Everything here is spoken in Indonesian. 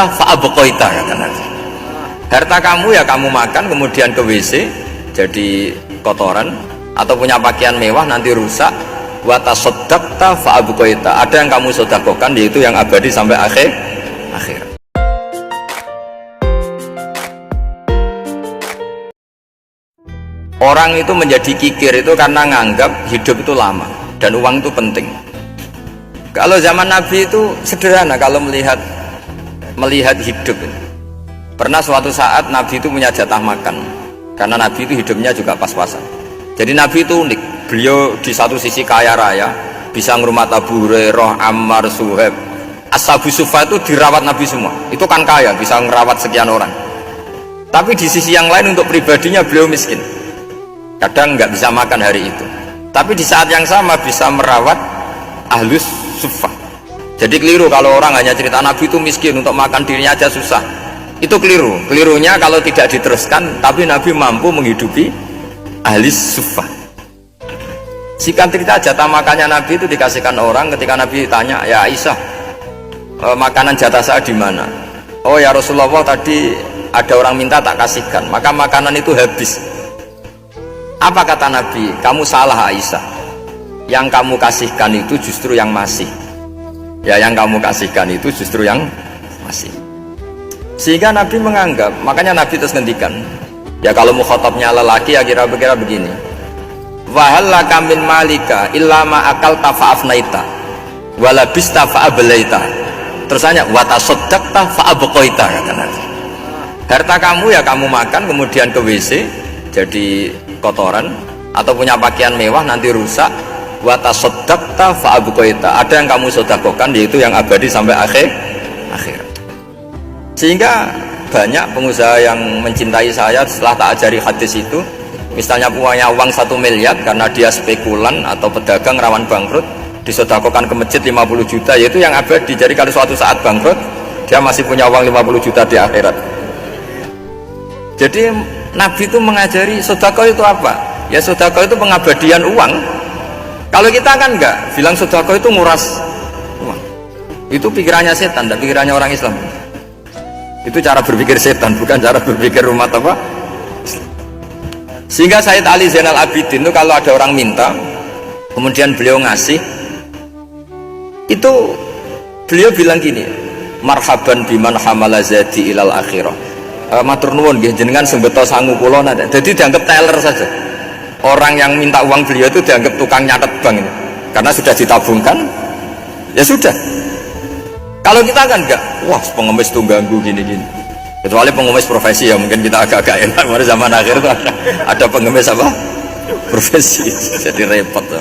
fa'abqaita, kata Nabi. Harta kamu ya kamu makan kemudian ke WC jadi kotoran, atau punya pakaian mewah nanti rusak. Wa tasaddaqta fa'abqaita, ada yang kamu sedekahkan yaitu yang abadi sampai akhir. Orang itu menjadi kikir itu karena nganggap hidup itu lama dan uang itu penting. Kalau zaman Nabi itu sederhana kalau melihat hidup. Pernah suatu saat Nabi itu punya jatah makan, karena Nabi itu hidupnya juga pas-pasan. Jadi Nabi itu unik. Beliau di satu sisi kaya raya, bisa ngurmat Abu Hurairah, Ammar, Suhaib, Ashabu Sufah itu dirawat Nabi semua. Itu kan kaya, bisa ngerawat sekian orang. Tapi di sisi yang lain untuk pribadinya beliau miskin. Kadang nggak bisa makan hari itu. Tapi di saat yang sama bisa merawat Ahlus Suffah. Jadi keliru kalau orang hanya cerita Nabi itu miskin, untuk makan dirinya aja susah. Itu keliru. Kelirunya kalau tidak diteruskan, tapi Nabi mampu menghidupi Ahlus Suffah. Singkat cerita, jatah makannya Nabi itu dikasihkan orang. Ketika Nabi tanya, ya Aisyah, makanan jatah saya di mana? Oh ya Rasulullah, tadi ada orang minta tak kasihkan, maka makanan itu habis. Apa kata Nabi? Kamu salah Aisyah. Yang kamu kasihkan itu justru yang masih. Ya, yang kamu kasihkan itu justru yang masih. Sehingga Nabi menganggap, makanya Nabi terus ngendikan, ya kalau mukhatabnya lelaki ya kira-kira begini. Wahallaka min malika illa ma akalta fa'afnaita walabista fa'ablaita. Terus hanya wa tasaddaqta fa'abqaita, kata Nabi. Harta kamu ya kamu makan kemudian ke WC jadi kotoran, atau punya pakaian mewah nanti rusak. Wa tasaddaqta fa'abqaita, ada yang kamu sedekahkan yaitu yang abadi sampai akhir. Sehingga banyak pengusaha yang mencintai saya setelah tak ajari hadis itu, misalnya punya uang 1 miliar karena dia spekulan atau pedagang rawan bangkrut, disedekahkan ke masjid 50 juta, yaitu yang abadi. Jadi kalau suatu saat bangkrut dia masih punya uang 50 juta di akhirat. Jadi Nabi itu mengajari sedekah itu apa? Ya sedekah itu pengabadian uang. Kalau kita kan enggak, bilang sedekah itu nguras uang. Itu pikirannya setan dan pikirannya orang Islam. Itu cara berpikir setan, bukan cara berpikir umat apa? Sehingga Sayyid Ali Zainal Abidin itu kalau ada orang minta, kemudian beliau ngasih, itu beliau bilang gini, marhaban biman hamala zadi ilal akhirah. Matur nuwun nggih jenengan sembeto sangu kula nate. Jadi dianggap teller saja. Orang yang minta uang beliau itu dianggap tukang nyatet bank ini. Karena sudah ditabungkan, ya sudah. Kalau kita kan enggak, wah pengemis tuh ganggu gini-gini. Kecuali pengemis profesi ya mungkin kita agak-agak enak. Pada zaman akhir itu ada pengemis apa? Profesi. Jadi repot tuh.